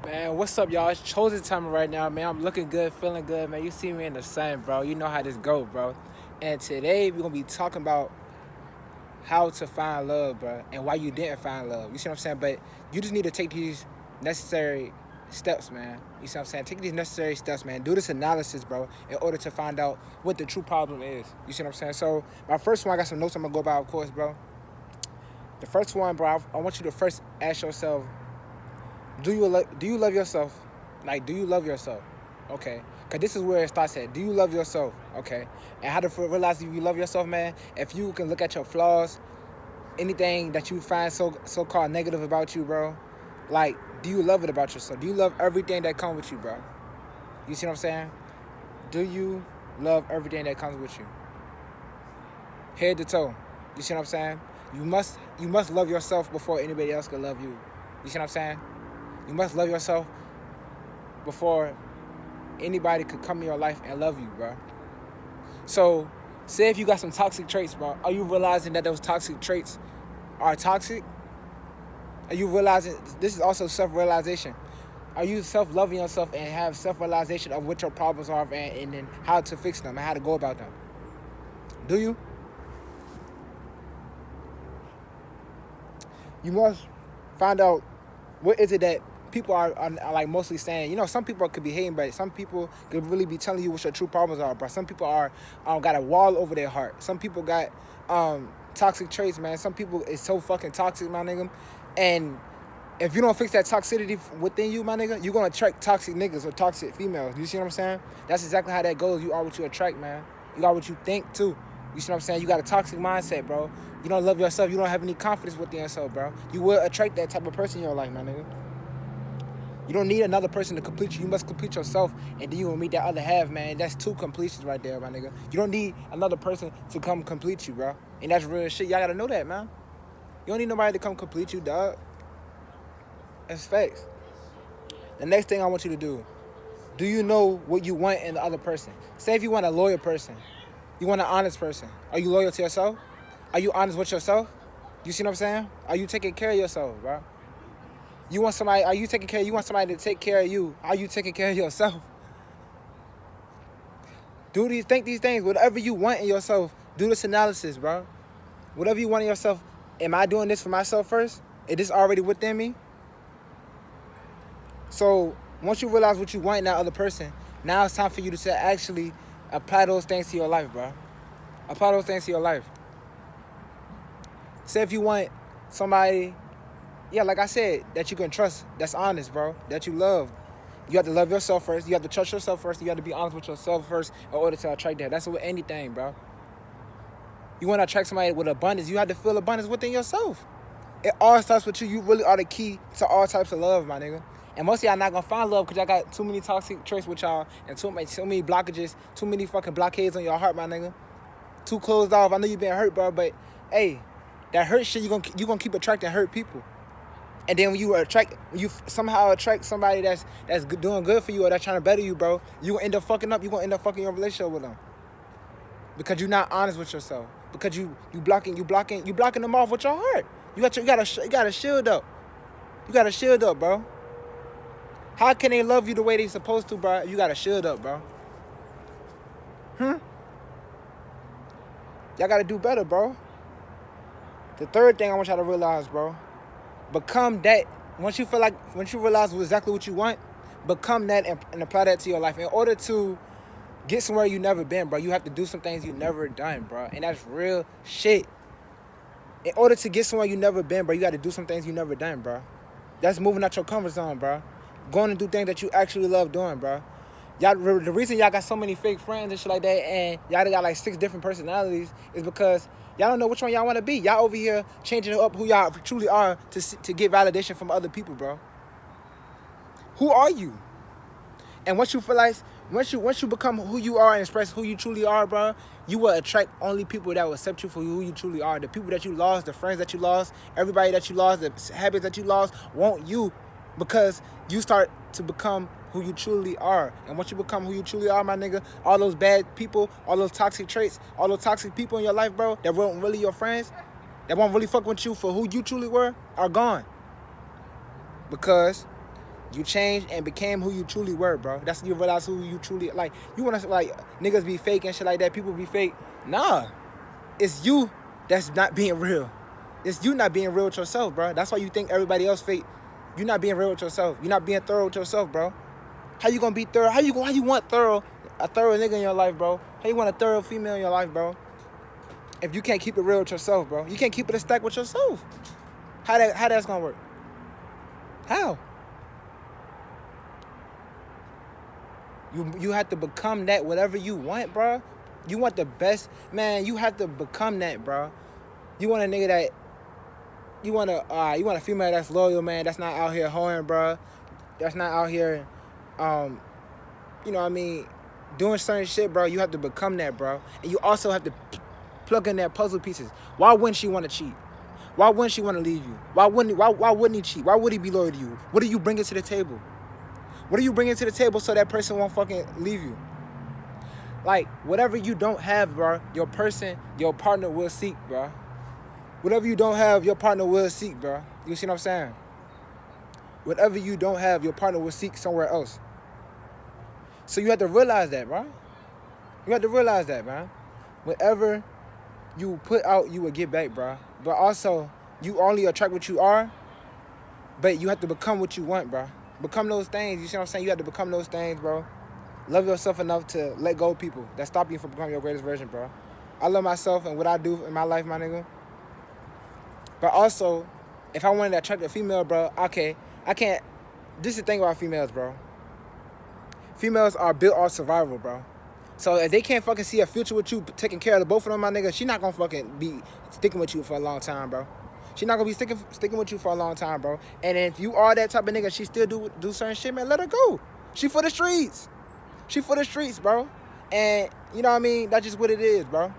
Man, what's up, y'all? It's chosen time right now, man. I'm looking good, feeling good, man. You see me in the sun, bro. You know how this go, bro. And today we're gonna be talking about how to find love, bro, and why you didn't find love. You see what I'm saying? But you just need to take these necessary steps, man. You see what I'm saying? Take these necessary steps, man. Do this analysis, bro, in order to find out what the true problem is. You see what I'm saying? So my first one, I got some notes I'm gonna go by, of course, bro. The first one, bro, I want you to first ask yourself, do you love yourself? Like, do you love yourself? Okay. Because this is where it starts at. Do you love yourself? Okay. And how to realize if you love yourself, man, if you can look at your flaws, anything that you find so-called negative about you, bro, like, do you love it about yourself? Do you love everything that comes with you, bro? You see what I'm saying? Do you love everything that comes with you? Head to toe. You see what I'm saying? You must love yourself before anybody else can love you. You see what I'm saying? You must love yourself before anybody could come in your life and love you, bro. So, say if you got some toxic traits, bro, are you realizing that those toxic traits are toxic? Are you realizing, this is also self-realization. Are you self-loving yourself and have self-realization of what your problems are and then how to fix them and how to go about them? Do you? You must find out what is it that people are like mostly saying. You know, some people could be hating, but some people could really be telling you what your true problems are, bro. Some people are got a wall over their heart. Some people got toxic traits, man. Some people is so fucking toxic, my nigga. And if you don't fix that toxicity within you, my nigga, you're gonna attract toxic niggas or toxic females. You see what I'm saying? That's exactly how that goes. You are what you attract, man. You are what you think too. You see what I'm saying? You got a toxic mindset, bro. You don't love yourself. You don't have any confidence within yourself, bro. You will attract that type of person in your life, my nigga. You don't need another person to complete you. You must complete yourself, and then you will meet that other half, man. That's two completions right there, my nigga. You don't need another person to come complete you, bro. And that's real shit. Y'all gotta know that, man. You don't need nobody to come complete you, dog. That's facts. The next thing I want you to do you know what you want in the other person? Say if you want a loyal person, you want an honest person. Are you loyal to yourself? Are you honest with yourself? You see what I'm saying? Are you taking care of yourself, bro? You want somebody, are you taking care, you want somebody to take care of you. Are you taking care of yourself? Think these things. Whatever you want in yourself, do this analysis, bro. Whatever you want in yourself, am I doing this for myself first? Is this already within me? So once you realize what you want in that other person, now it's time for you to actually apply those things to your life, bro. Apply those things to your life. Say if you want somebody, yeah, like I said, that you can trust, that's honest, bro, that you love. You have to love yourself first. You have to trust yourself first. You have to be honest with yourself first in order to attract that. That's with anything, bro. You want to attract somebody with abundance, you have to feel abundance within yourself. It all starts with you. You really are the key to all types of love, my nigga. And most of y'all not going to find love because y'all got too many toxic traits with y'all and too many blockages, too many fucking blockades on your heart, my nigga. Too closed off. I know you've been hurt, bro, but hey, that hurt shit, you gonna keep attracting hurt people. And then when you somehow attract somebody that's doing good for you or that's trying to better you, bro, you gonna end up fucking up. You gonna end up fucking your relationship with them because you're not honest with yourself. Because you blocking them off with your heart. You got a shield up. You got a shield up, bro. How can they love you the way they supposed to, bro? You got a shield up, bro. Y'all gotta do better, bro. The third thing I want y'all to realize, bro. Become that. Once you realize exactly what you want, become that and apply that to your life. In order to get somewhere you never been, bro, you have to do some things you never done, bro. And that's real shit. In order to get somewhere you never been, bro, you got to do some things you never done, bro. That's moving out your comfort zone, bro. Going and do things that you actually love doing, bro. Y'all, the reason y'all got so many fake friends and shit like that, and y'all got like 6 different personalities, is because y'all don't know which one y'all want to be. Y'all over here changing up who y'all truly are to get validation from other people, bro. Who are you? And once you become who you are and express who you truly are, bro, you will attract only people that will accept you for who you truly are. The people that you lost, the friends that you lost, everybody that you lost, the habits that you lost, want you because you start to become who you truly are. And once you become who you truly are, my nigga, all those bad people, all those toxic traits, all those toxic people in your life, bro, that weren't really your friends, that won't really fuck with you for who you truly were, are gone. Because You changed and became who you truly were, bro. That's when you realize who you truly, like, you want to, like, niggas be fake and shit like that. People be fake. Nah. It's you that's not being real. It's you not being real with yourself, bro. That's why you think everybody else fake. You're not being real with yourself. You're not being thorough with yourself, bro. How you gonna be thorough? How you want a thorough nigga in your life, bro? How you want a thorough female in your life, bro? If you can't keep it real with yourself, bro. You can't keep it a stack with yourself. How that's gonna work? How? You have to become that whatever you want, bro. You want the best, man. You have to become that, bro. You want a nigga that you want a female that's loyal, man. That's not out here hoeing, bro. That's not out here, you know what I mean, doing certain shit, bro. You have to become that, bro. And you also have to plug in that puzzle pieces. Why wouldn't she want to cheat? Why wouldn't she want to leave you? Why wouldn't he cheat? Why would he be loyal to you? What are you bringing to the table? What are you bringing to the table so that person won't fucking leave you? Like, whatever you don't have, bro, your partner will seek, bro. Whatever you don't have, your partner will seek, bro. You see what I'm saying? Whatever you don't have, your partner will seek somewhere else. So you have to realize that, bro. You have to realize that, man. Whatever you put out, you will get back, bro. But also, you only attract what you are, but you have to become what you want, bro. Become those things. You see what I'm saying? You have to become those things, bro. Love yourself enough to let go of people that stop you from becoming your greatest version, bro. I love myself and what I do in my life, my nigga. But also, if I wanted to attract a female, bro, okay, I can't. This is the thing about females, bro. Females are built on survival, bro. So if they can't fucking see a future with you taking care of the both of them, my nigga, she not gonna fucking be sticking with you for a long time, bro. She not gonna be sticking with you for a long time, bro. And if you are that type of nigga, she still do certain shit, man, let her go. She for the streets. She for the streets, bro. And you know what I mean? That's just what it is, bro.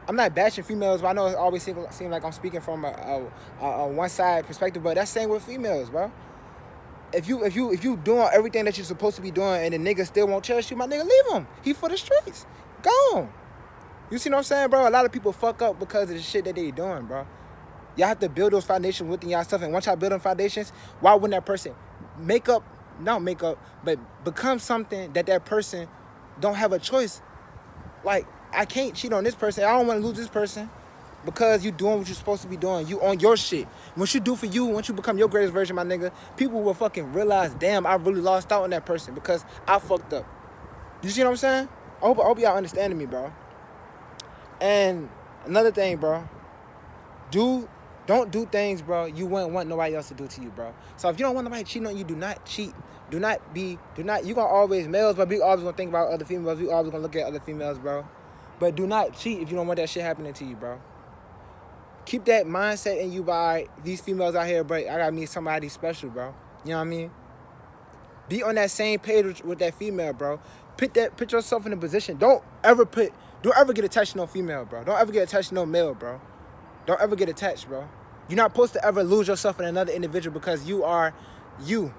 I'm not bashing females, but I know it always seems like I'm speaking from a one-side perspective, but that's same with females, bro. If you doing everything that you're supposed to be doing and the nigga still won't cherish you, my nigga, leave him. He for the streets. Go on. You see what I'm saying, bro? A lot of people fuck up because of the shit that they doing, bro. Y'all have to build those foundations within yourself, and once y'all build them foundations, why wouldn't that person but become something that person don't have a choice? Like, I can't cheat on this person. I don't want to lose this person because you doing what you're supposed to be doing. You on your shit. Once you do for you, once you become your greatest version, my nigga, people will fucking realize, damn, I really lost out on that person because I fucked up. You see what I'm saying? I hope y'all understanding me, bro. And another thing, bro, don't do things, bro, you wouldn't want nobody else to do to you, bro. So if you don't want nobody cheating on you, do not cheat. You gonna always, males, but we always gonna think about other females. We always gonna look at other females, bro. But do not cheat if you don't want that shit happening to you, bro. Keep that mindset in you by these females out here, bro. I gotta meet somebody special, bro. You know what I mean? Be on that same page with that female, bro. Put yourself in a position. Don't ever get attached to no female, bro. Don't ever get attached to no male, bro. Don't ever get attached, bro. You're not supposed to ever lose yourself in another individual because you are you.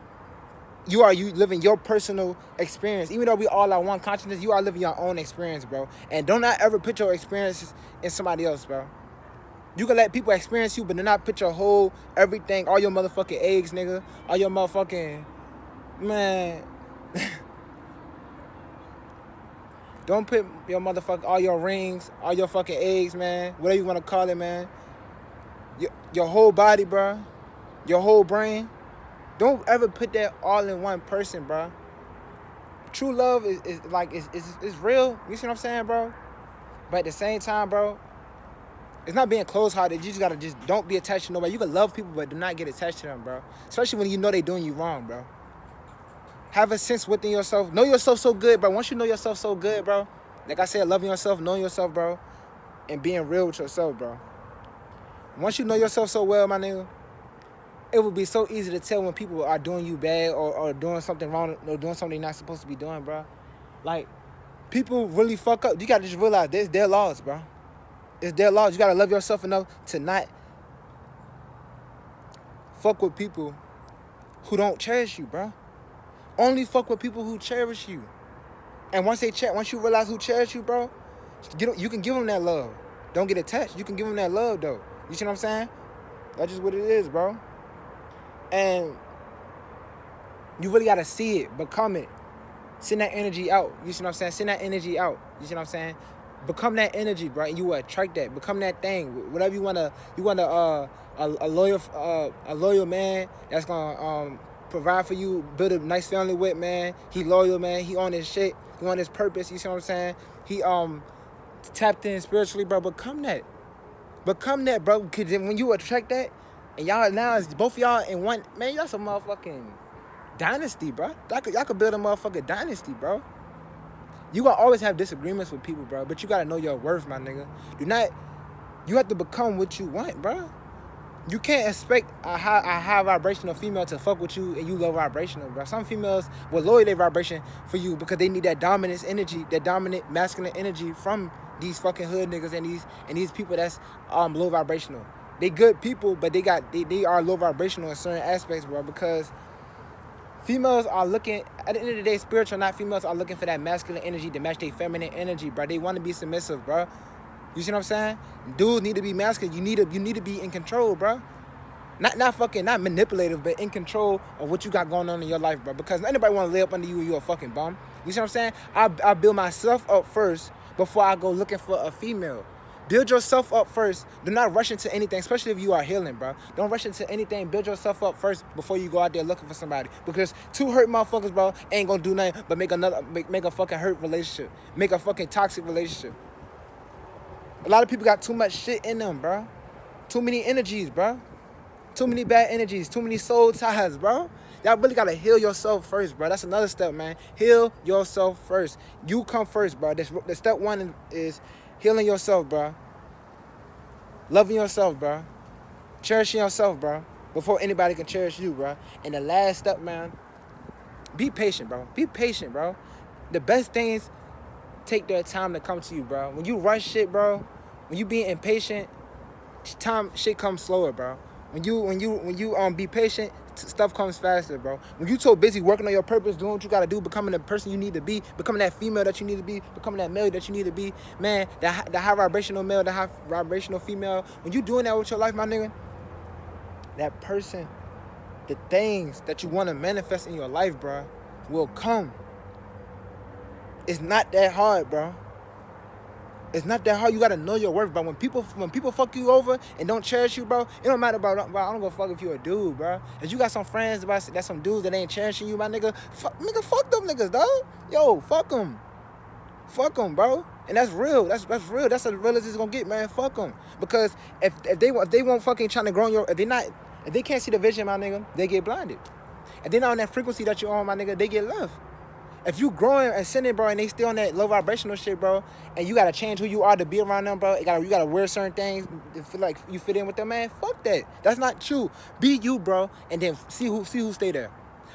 You are you living your personal experience. Even though we all are one consciousness, you are living your own experience, bro. And don't not ever put your experiences in somebody else, bro. You can let people experience you, but do not put your whole everything, all your motherfucking eggs, nigga. All your motherfucking, man. Don't put your motherfucking, all your rings, all your fucking eggs, man. Whatever you want to call it, man. Your whole body, bro. Your whole brain. Don't ever put that all in one person, bro. True love is real. You see what I'm saying, bro? But at the same time, bro, it's not being closed-hearted. You just gotta don't be attached to nobody. You can love people, but do not get attached to them, bro. Especially when you know they doing you wrong, bro. Have a sense within yourself. Know yourself so good, bro. Once you know yourself so good, bro, like I said, loving yourself, knowing yourself, bro, and being real with yourself, bro. Once you know yourself so well, my nigga, it would be so easy to tell when people are doing you bad or doing something wrong or doing something they're not supposed to be doing, bro. Like, people really fuck up. You gotta just realize there's their laws, bro. It's their laws. You gotta love yourself enough to not fuck with people who don't cherish you, bro. Only fuck with people who cherish you. And once you realize who cherish you, bro, you can give them that love. Don't get attached. You can give them that love, though. You see what I'm saying? That's just what it is, bro. And You really gotta see it, become it. Send that energy out. You see what I'm saying? Send that energy out. You see what I'm saying? Become that energy, bro, and you will attract that. Become that thing. Whatever you wanna a loyal man that's gonna provide for you, build a nice family with, man. He loyal, man. He on his shit. He on his purpose. You see what I'm saying? He tapped in spiritually, bro. Become that. Become that, bro. Cause when you attract that, and y'all now is both of y'all in one, man, y'all some motherfucking dynasty, bro. Y'all could build a motherfucking dynasty, bro. You gonna always have disagreements with people, bro, but you gotta know your worth, my nigga. You have to become what you want, bro. You can't expect a high vibrational female to fuck with you and you low vibrational, bro. Some females will lower their vibration for you because they need that dominance energy, that dominant masculine energy from these fucking hood niggas and these people that's low vibrational. They good people, but they are low vibrational in certain aspects, bro, because females are looking, at the end of the day, spiritual, not females, are looking for that masculine energy to match their feminine energy, bro. They want to be submissive, bro. You see what I'm saying? Dudes need to be masculine. You need to be in control, bro. Not manipulative, but in control of what you got going on in your life, bro. Because anybody want to lay up under you and you a fucking bum. You see what I'm saying? I build myself up first before I go looking for a female. Build yourself up first. Do not rush into anything, especially if you are healing, bro. Don't rush into anything. Build yourself up first before you go out there looking for somebody. Because two hurt motherfuckers, bro, ain't gonna do nothing but make a fucking hurt relationship. Make a fucking toxic relationship. A lot of people got too much shit in them, bro. Too many energies, bro. Too many bad energies. Too many soul ties, bro. Y'all really gotta heal yourself first, bro. That's another step, man. Heal yourself first. You come first, bro. The step one is healing yourself, bro. Loving yourself, bro. Cherishing yourself, bro. Before anybody can cherish you, bro. And the last step, man, be patient, bro. Be patient, bro. The best things take their time to come to you, bro. When you rush shit, bro, when you being impatient, shit comes slower, bro. When you be patient, stuff comes faster, bro. When you so busy working on your purpose, doing what you gotta do, becoming the person you need to be, becoming that female that you need to be, becoming that male that you need to be, man, the high vibrational male, the high vibrational female, when you doing that with your life, my nigga, that person, the things that you want to manifest in your life, bro, will come. It's not that hard, bro. It's not that hard. You gotta know your worth, bro. When people fuck you over and don't cherish you, bro, it don't matter, bro. I don't go fuck if you a dude, bro. If you got some friends, bro, that's some dudes that ain't cherishing you, my nigga, fuck them niggas, dog. Yo, fuck them. Fuck them, bro. And that's real. That's real. That's as real as it's gonna get, man. Fuck them. Because if they won't fucking trying to grow in your, if they can't see the vision, my nigga, they get blinded. If they're not on that frequency that you're on, my nigga, they get left. If you growing and sending, bro, and they still on that low vibrational shit, bro, and you gotta change who you are to be around them, bro, you gotta wear certain things to feel like you fit in with them, man, fuck that. That's not true. Be you, bro, and then see who stay there.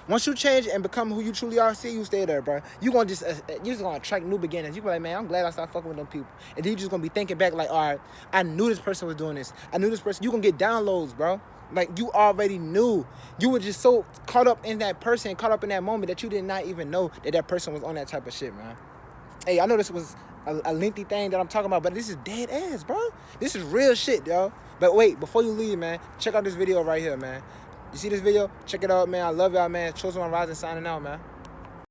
Once you change and become who you truly are, see who stay there, bro. You're just gonna attract new beginnings. You be like, man, I'm glad I started fucking with them people. And then you just gonna be thinking back like, all right, I knew this person was doing this. I knew this person. You gonna get downloads, bro. Like, you already knew. You were just so caught up in that person, caught up in that moment that you did not even know that person was on that type of shit, man. Hey, I know this was a lengthy thing that I'm talking about, but this is dead ass, bro. This is real shit, yo. But wait, before you leave, man, check out this video right here, man. You see this video? Check it out, man. I love y'all, man. Chosen One Rising signing out, man.